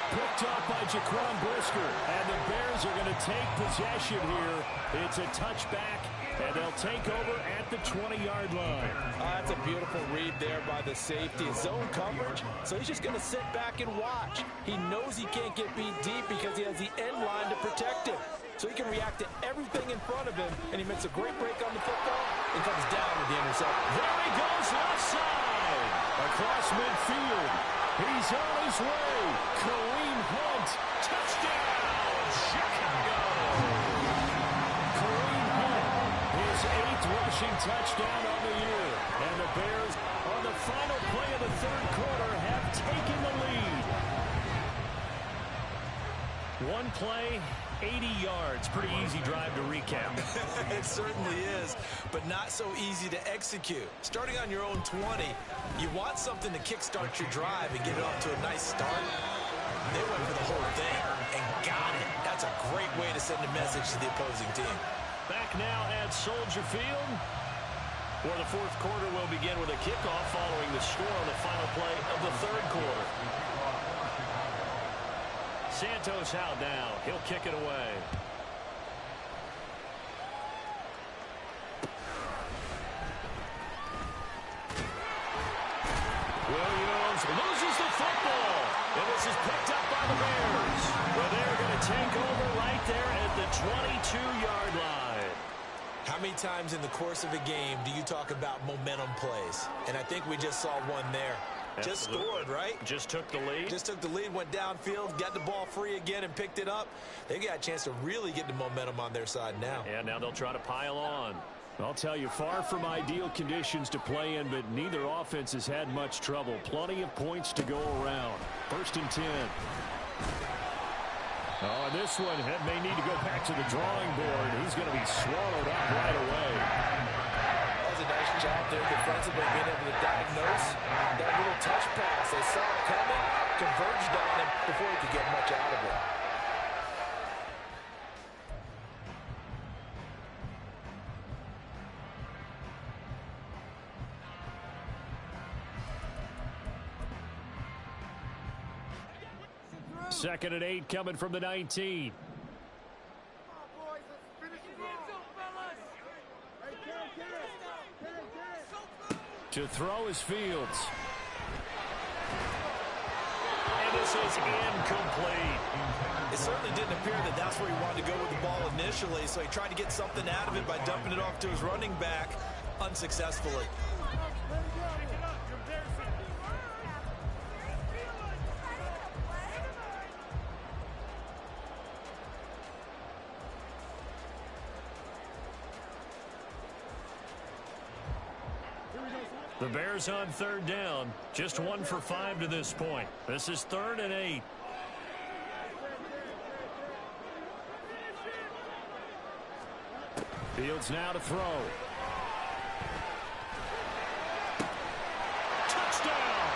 Picked up by Jaquan Brisker. And the Bears are going to take possession here. It's a touchback, and they'll take over at the 20-yard line. That's a beautiful read there by the safety. Zone coverage, so he's just going to sit back and watch. He knows he can't get beat deep because he has the end line to protect him. So he can react to everything in front of him, and he makes a great break on the football and comes down with the interception. There he goes, left side. Across midfield. He's on his way. Kareem Hunt. Touchdown, Chicago. Kareem Hunt, his 8th rushing touchdown on the year. And the Bears, on the final play of the 3rd quarter, have taken the lead. One play, 80 yards. Pretty easy drive to recap. It certainly is, but not so easy to execute. Starting on your own 20, you want something to kickstart your drive and get it off to a nice start. They went for the whole thing and got it. That's a great way to send a message to the opposing team. Back now at Soldier Field, where the 4th quarter will begin with a kickoff following the score on the final play of the 3rd quarter. Santos out now. He'll kick it away. Williams loses the football. And this is picked up by the Bears. Well, they're going to take over right there at the 22-yard line. How many times in the course of a game do you talk about momentum plays? And I think we just saw one there. Just scored, right? Just took the lead. Just took the lead, went downfield, got the ball free again, and picked it up. They got a chance to really get the momentum on their side now. And now they'll try to pile on. I'll tell you, far from ideal conditions to play in, but neither offense has had much trouble. Plenty of points to go around. 1st and 10. Oh, and this one may need to go back to the drawing board. He's going to be swallowed up right away. That was a nice job there defensively, being able to diagnose that little touch pass. They saw it coming, converged on him before he could get much out of it. Second and 8 coming from the 19. To throw is Fields. And this is incomplete. It certainly didn't appear that that's where he wanted to go with the ball initially, so he tried to get something out of it by dumping it off to his running back unsuccessfully. The Bears on 3rd down. Just 1 for 5 to this point. This is 3rd and 8. Fields now to throw. Touchdown!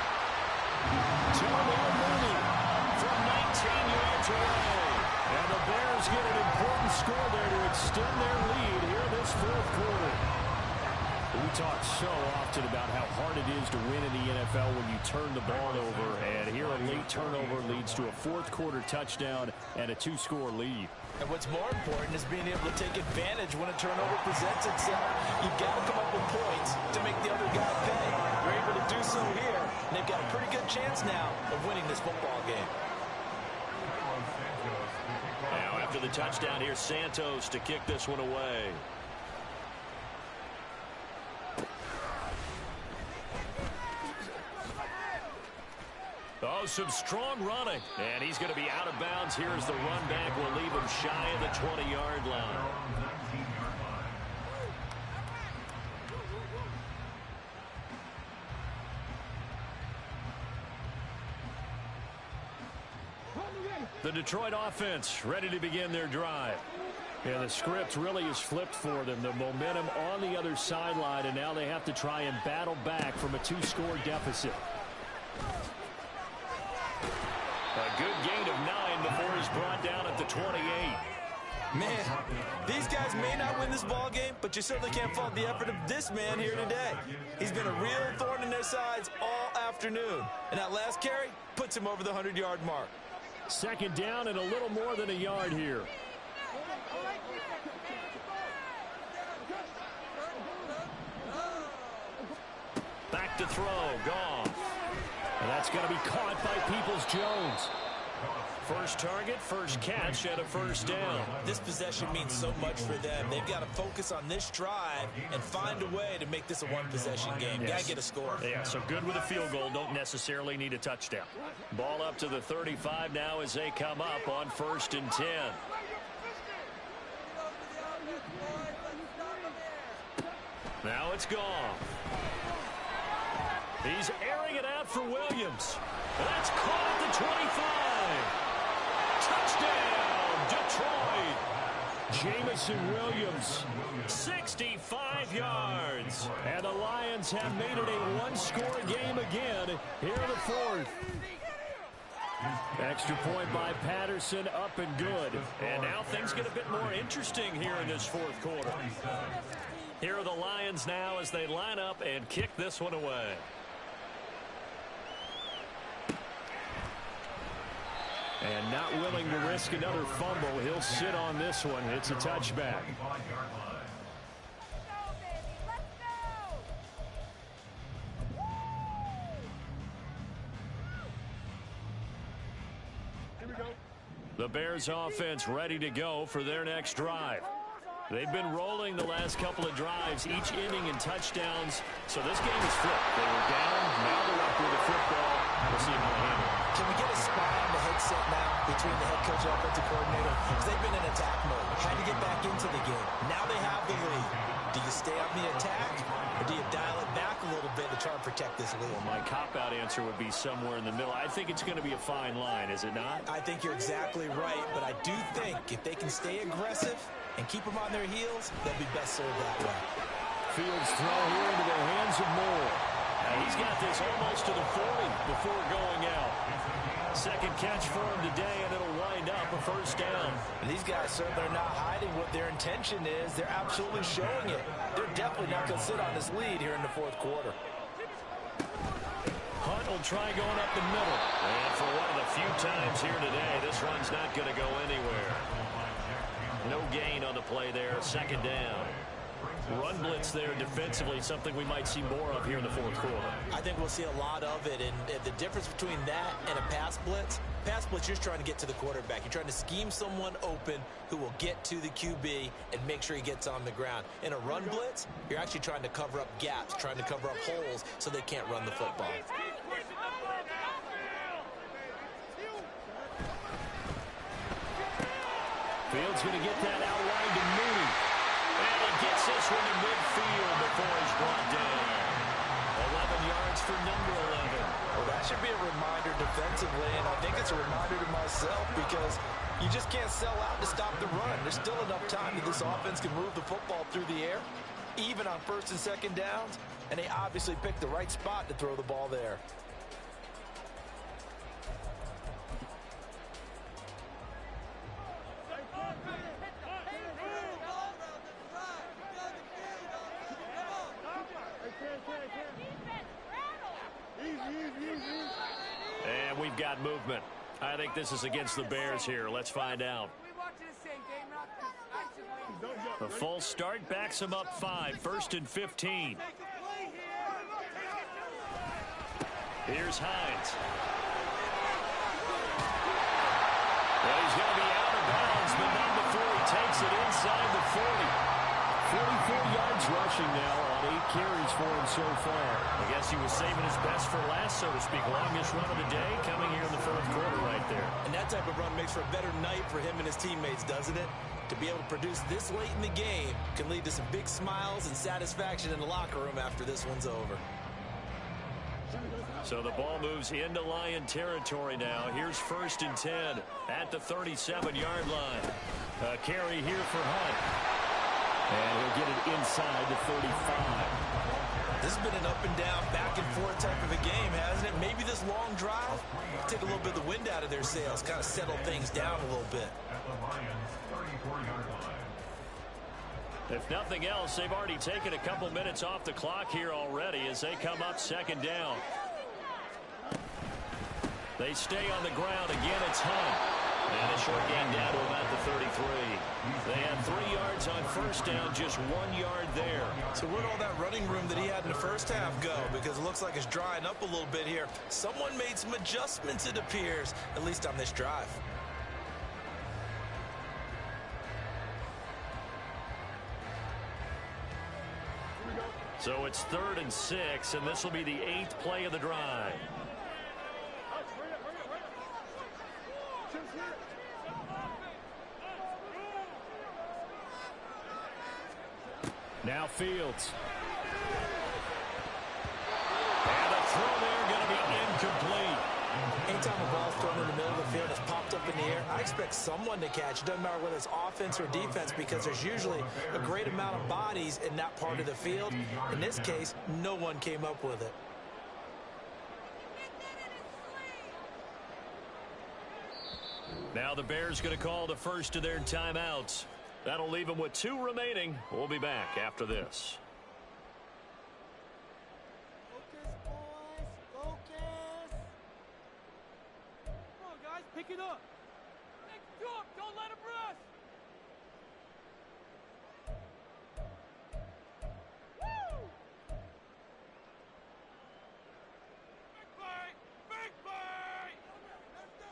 Bears get an important score there to extend their lead here this fourth quarter. We talk so often about how hard it is to win in the NFL when you turn the ball over, and here a late turnover leads to a fourth quarter touchdown and a 2-score lead. And what's more important is being able to take advantage when a turnover presents itself. You've got to come up with points to make the other guy pay. You're able to do so here, and they've got a pretty good chance now of winning this football game. Now after the touchdown, here's Santos to kick this one away. Oh, some strong running. And he's going to be out of bounds here as the run back will leave him shy of the 20-yard line. The Detroit offense ready to begin their drive. Yeah, the script really is flipped for them. The momentum on the other sideline, and now they have to try and battle back from a 2-score deficit. A good gain of 9 before he's brought down at the 28. Man, these guys may not win this ball game, but you certainly can't fault the effort of this man here today. He's been a real thorn in their sides all afternoon. And that last carry puts him over the 100-yard mark. Second down and a little more than a yard here. Back to throw, Goff. And that's going to be caught by Peoples-Jones. First target, first catch, and a first down. This possession means so much for them. They've got to focus on this drive and find a way to make this a one-possession game. Yes. Got to get a score. Yeah, so good with a field goal. Don't necessarily need a touchdown. Ball up to the 35 now as they come up on 1st and 10. Now it's gone. He's airing it out for Williams. That's caught at the 25. Touchdown, Detroit. Jamison Williams. 65 yards. And the Lions have made it a one-score game again here in the fourth. Extra point by Patterson, up and good. And now things get a bit more interesting here in this fourth quarter. Here are the Lions now as they line up and kick this one away. And not willing to risk another fumble. He'll sit on this one. It's a touchback. The Bears offense ready to go for their next drive. They've been rolling the last couple of drives, each inning in touchdowns. So this game is flipped. They were down, now they're up with the football. We'll see how they handle it. Can we get a spy on the headset now between the head coach and offensive coordinator? Because they've been in attack mode. Had to get back into the game. Now they have the lead. Do you stay on the attack, or do you dial it back a little bit to try and protect this lead? Well, my cop-out answer would be somewhere in the middle. I think it's going to be a fine line, is it not? I think you're exactly right, but I do think if they can stay aggressive and keep them on their heels, they'll be best served that way. Fields throw here into the hands of Moore. And he's got this almost to the 40 before going out. Second catch for him today, and it'll wind up a first down. And these guys certainly are not hiding what their intention is. They're absolutely showing it. They're definitely not going to sit on this lead here in the fourth quarter. Hunt will try going up the middle. And for one of the few times here today, this run's not going to go anywhere. No gain on the play there. Second down. Run blitz there defensively, something we might see more of here in the fourth quarter. I think we'll see a lot of it, and the difference between that and a pass blitz, you're just trying to get to the quarterback. You're trying to scheme someone open who will get to the QB and make sure he gets on the ground. In a run blitz, you're actually trying to cover up gaps, trying to cover up holes so they can't run the football. Fields going to get that outline to Mooney. And he gets this one to midfield before he's brought down. 11 yards for number 11. Well, that should be a reminder defensively, and I think it's a reminder to myself because you just can't sell out to stop the run. There's still enough time that this offense can move the football through the air, even on first and second downs, and they obviously picked the right spot to throw the ball there. And we've got movement. I think this is against the Bears here. Let's find out. The false start backs him up 5. 1st and 15. Here's Hines. Well, he's going to be out of bounds, but not before he takes it inside the 40. 44 yards rushing now on 8 carries for him so far. I guess he was saving his best for last, so to speak. Longest run of the day coming here in the 4th quarter right there. And that type of run makes for a better night for him and his teammates, doesn't it? To be able to produce this late in the game can lead to some big smiles and satisfaction in the locker room after this one's over. So the ball moves into Lion territory now. Here's 1st and 10 at the 37-yard line. A carry here for Hunt. And he'll get it inside the 35. This has been an up and down, back and forth type of a game, hasn't it? Maybe this long drive take a little bit of the wind out of their sails, kind of settle things down a little bit. At the Lions' 34-yard line. If nothing else, they've already taken a couple minutes off the clock here already as they come up 2nd down. They stay on the ground. Again, it's Hunt. And a short gain down to about the 33. They had 3 yards on 1st down, just 1 yard there. So where'd all that running room that he had in the first half go? Because it looks like it's drying up a little bit here. Someone made some adjustments, it appears, at least on this drive. So it's 3rd and 6, and this will be the 8th play of the drive. Now Fields. And the throw there going to be incomplete. Anytime a ball's thrown in the middle of the field, it's popped up in the air, I expect someone to catch. It doesn't matter whether it's offense or defense because there's usually a great amount of bodies in that part of the field. In this case, no one came up with it. Now the Bears going to call the first of their timeouts. That'll leave them with 2 remaining. We'll be back after this. Focus, boys. Focus. Come on, guys. Pick it up. Next jump. Don't let him rush. Woo! Big play. Big play. Let's go.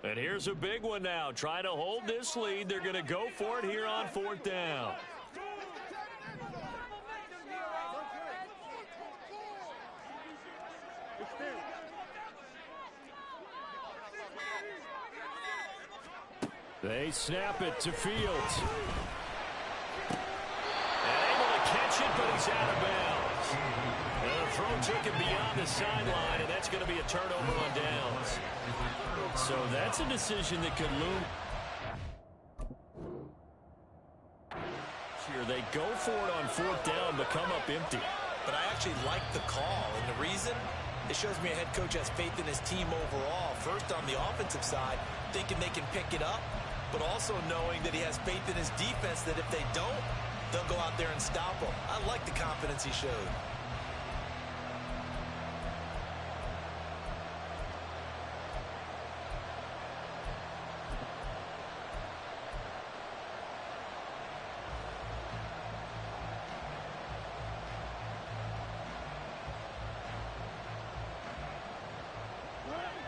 And here's a big one now. Trying to hold this lead. They're going to go for it here on 4th down. They snap it to Fields. And able to catch it, but he's out of bounds. And the throw took him beyond the sideline, and that's going to be a turnover on downs. So that's a decision that could loom. Here they go for it on 4th down, but come up empty. But I actually like the call, and the reason? It shows me a head coach has faith in his team overall. First on the offensive side, thinking they can pick it up, but also knowing that he has faith in his defense that if they don't, they'll go out there and stop them. I like the confidence he showed.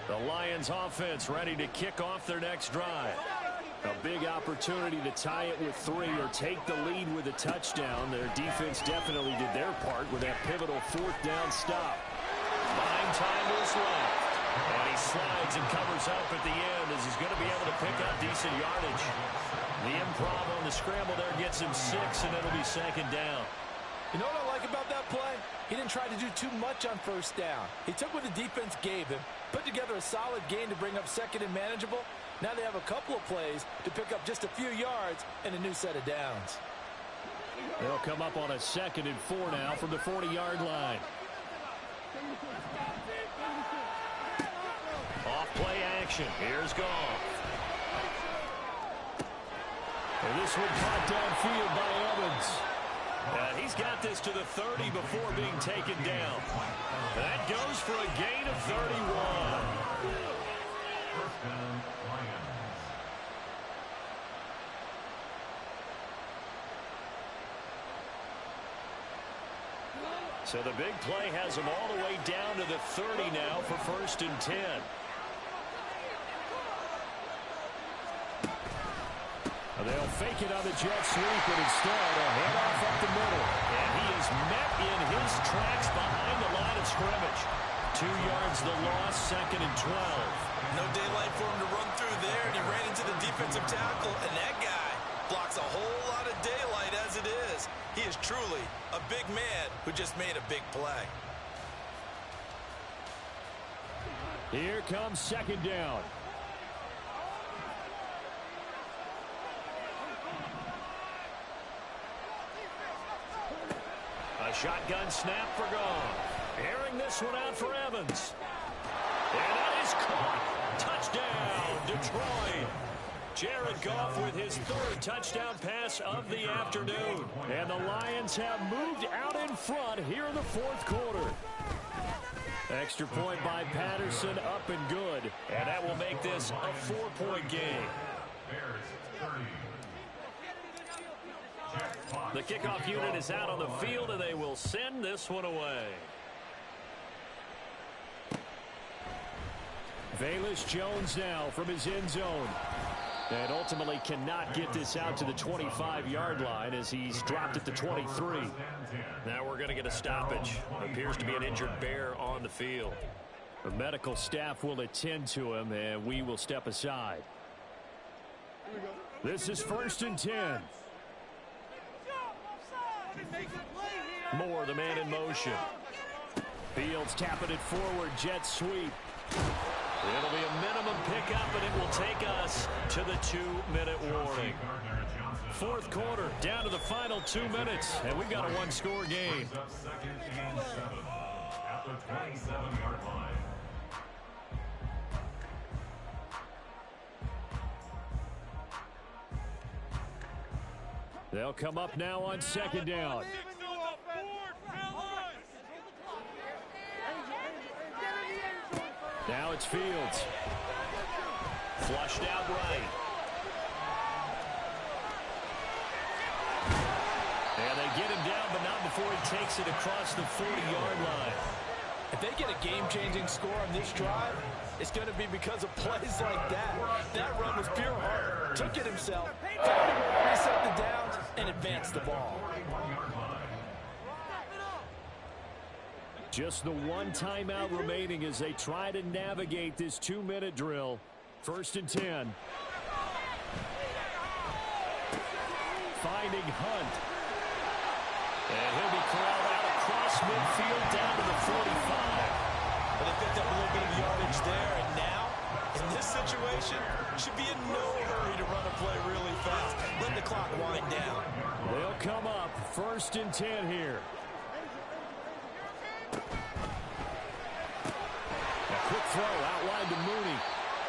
The Lions offense ready to kick off their next drive. A big opportunity to tie it with 3 or take the lead with a touchdown. Their defense definitely did their part with that pivotal 4th down stop. 9 time is left. And he slides and covers up at the end as he's going to be able to pick up decent yardage. The improv on the scramble there gets him 6, and it'll be 2nd down. You know what I like about that play? He didn't try to do too much on 1st down. He took what the defense gave him, put together a solid gain to bring up 2nd and manageable. Now they have a couple of plays to pick up just a few yards and a new set of downs. They'll come up on a 2nd and 4 now from the 40-yard line. Off play action. Here's Goff. And this one caught downfield by Evans. And he's got this to the 30 before being taken down. That goes for a gain of 31. First down, Lions. So the big play has them all the way down to the 30 now for 1st and 10. They'll fake it on the jet sweep, and instead a handoff up the middle. And he is met in his tracks behind the line of scrimmage. 2 yards the loss, 2nd and 12. No daylight for him to run through there, and he ran into the defensive tackle, and that guy blocks a whole lot of daylight as it is. He is truly a big man who just made a big play. Here comes 2nd down. A shotgun snap for Goff. Airing this one out for Evans. And that is caught. Touchdown, Detroit. Jared Goff with his 3rd touchdown pass of the afternoon. And the Lions have moved out in front here in the 4th quarter. Extra point by Patterson, up and good. And that will make this a 4-point game. Bears 30. The kickoff unit is out on the field, and they will send this one away. Velus Jones now from his end zone. And ultimately cannot get this out to the 25-yard line as he's dropped at the 23. Now we're going to get a stoppage. Appears to be an injured Bear on the field. The medical staff will attend to him, and we will step aside. This is 1st and 10. Moore, the man in motion. Fields tapping it forward, jet sweep. It'll be a minimum pickup, and it will take us to the 2-minute warning. 4th quarter, down to the final 2 minutes, and we've got a 1-score game. 2nd and 7 at the 27-yard line. They'll come up now on 2nd down. Now it's Fields. Flushed out right. And they get him down, but not before he takes it across the 40-yard line. If they get a game-changing score on this drive, it's going to be because of plays like that. That run was pure heart. Took it himself, found a way to reset the downs, and advanced the ball. Just the one timeout remaining as they try to navigate this 2-minute drill. 1st and 10. Finding Hunt. And he'll be corralled out across midfield down to the 45. But they picked up a little bit of yardage there, and now, in this situation, should be in no hurry to run a play really fast. Let the clock wind down. They'll come up 1st and 10 here. A quick throw outlined to Mooney.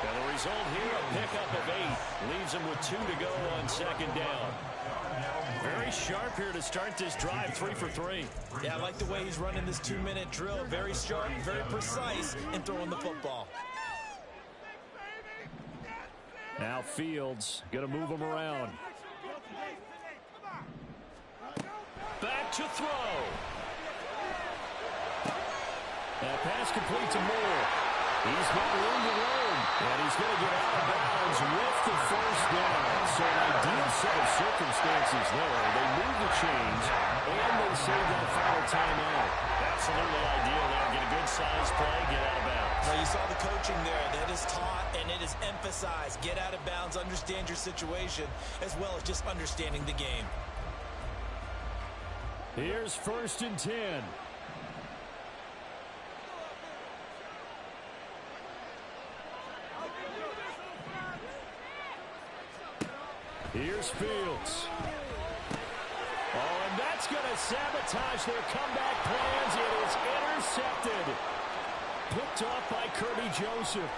And the result here, a pickup of 8. Leaves him with 2 to go on 2nd down. Very sharp here to start this drive, 3 for 3. Yeah, I like the way he's running this 2-minute drill. Very sharp, very precise in throwing the football. Now Fields going to move him around. Back to throw. That pass complete to Moore. He's got room to roam, and he's going to get out of bounds with the 1st down. So an ideal set of circumstances there. They move the chains, and they save that final timeout. Absolutely ideal there. Get a good size play, get out of bounds. Well, you saw the coaching there. That is taught, and it is emphasized. Get out of bounds, understand your situation, as well as just understanding the game. Here's 1st and 10. Here's Fields. Oh, and that's going to sabotage their comeback plans. It is intercepted. Picked off by Kirby Joseph.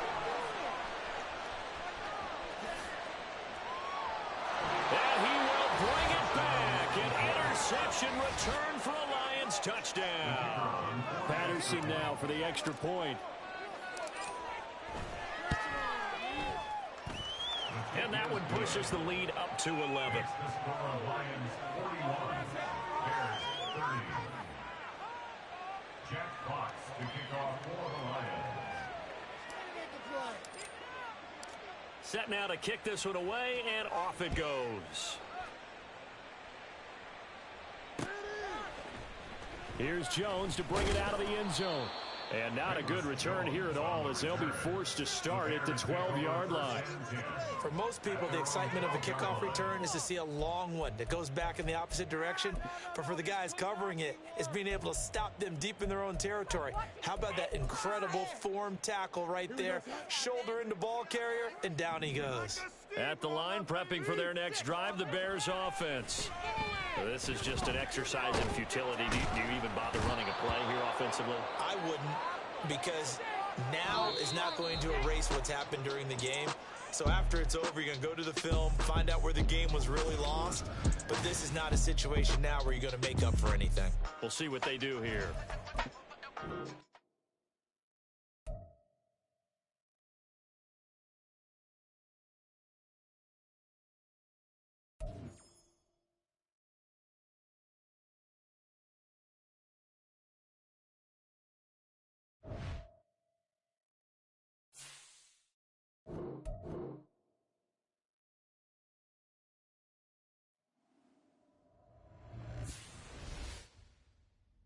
And he will bring it back. An interception return for a Lions touchdown. Patterson force him now for the extra point. And that one pushes the lead up to 11. The score, Lions 41, Bears 30. Jack Fox to kick off for the Lions. Set now to kick this one away, and off it goes. Here's Jones to bring it out of the end zone. And not a good return here at all, as they'll be forced to start at the 12-yard line. For most people, the excitement of a kickoff return is to see a long one that goes back in the opposite direction. But for the guys covering it, it's being able to stop them deep in their own territory. How about that incredible form tackle right there? Shoulder into ball carrier, and down he goes. At the line, prepping for their next drive, the Bears offense. So this is just an exercise in futility. Do you even bother running a play here offensively? I wouldn't, because now is not going to erase what's happened during the game. So after it's over, you're going to go to the film, find out where the game was really lost. But this is not a situation now where you're going to make up for anything. We'll see what they do here.